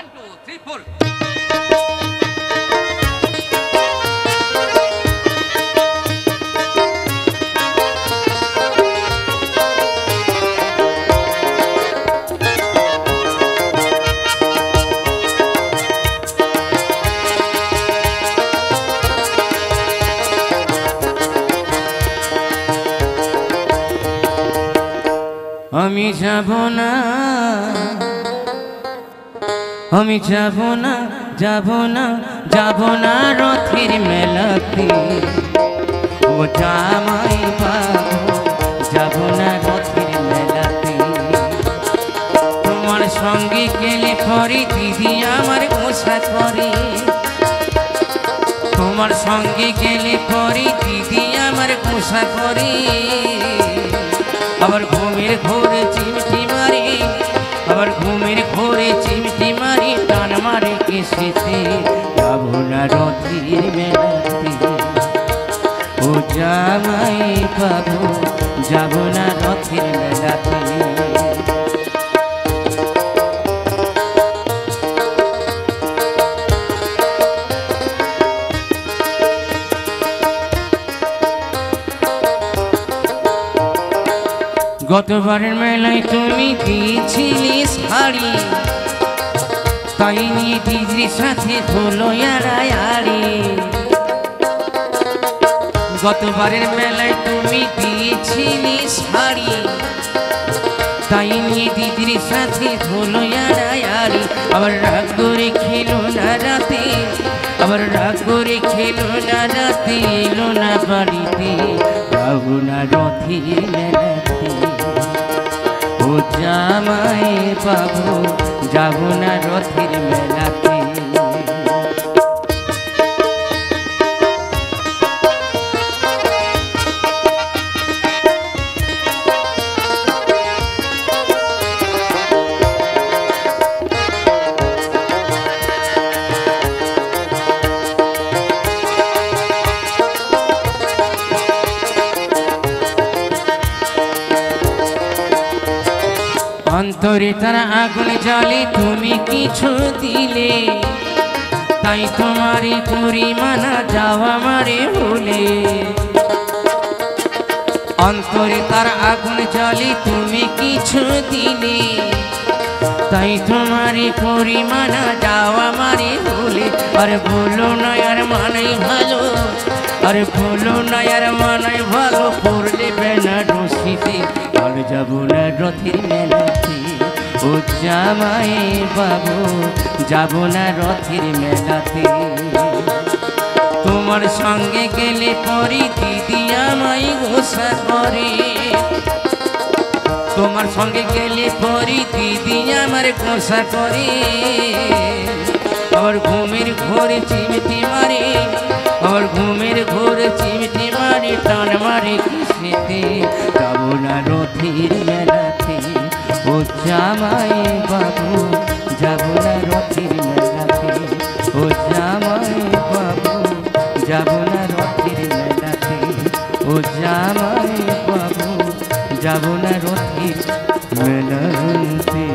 1 2 3 4 আমি যাব না, আমি যাব না, যাব না, যাব না রথের মেলাতে। ও জামাই বাবু, যাব না রথের মেলাতে। তোমার সঙ্গে গেলে পরে দিদি আমার গোসা করে। তোমার সঙ্গে গেলে পরে দিদি আমার গোসা করে। আবার ঘুমের ঘোরে চিমটি মারে, আবার ঘুমের ঘোরে চিমটি মারি, টান মারে কেসেতে। যাব না রথের মেলাতে। ও জামাই বাবু, যাব না রথের মেলাতে। গতবারের মেলায় তুমি দিয়েছিলে শাড়ি, তাই নিয়ে দিদির সাথে হলো আড়াআড়ি। গতবারের মেলায় তুমি দিয়েছিলে শাড়ি, তাই নিয়ে দিদির সাথে হলো আড়াআড়ি। আবার রাগ করে খেলো না রাতে, আবার রাগ করে খেলো না রাতে, এলো না বাড়িতে। যাব না রথের মেলাতে। ও জামাই বাবু, যাব না রথের মেলাতে। অন্তরে তার আগুন জ্বলে, তুমি কিছু দিলে, তাই তোমারই পরিমানা যাওয়া মারে ভুলে। অন্তরে তার আগুন জ্বলে, তুমি কিছু দিলে, তাই তোমারই পরিমানা যাওয়া মারে ভুলে। আরে বলো না আর মানাই ভালো, আরে বলো না আর মানাই ভালো, পড়লে বেনারসিতে। আর যাব না রথের মেলাতে। ও জামাই বাবু, যাব না রথের মেলাতে। তোমার সঙ্গে গেলে পরে দিদি আমায় গোসা করে। তোমার সঙ্গে গেলে পরে দিদি আমার গোসা করে। আবার ঘুমের ঘোরে চিমটি মারে, আবার ঘুমের ঘোরে চিমটি মারে, টান মারে কিসেতে। যাব না রথের মেলাতে। ও জামাই বাবু, যাব না রথের মেলাতে। ও জামাই বাবু, যাব না রথের মেলাতে। ও জামাই বাবু, যাব না রথের মেলাতে।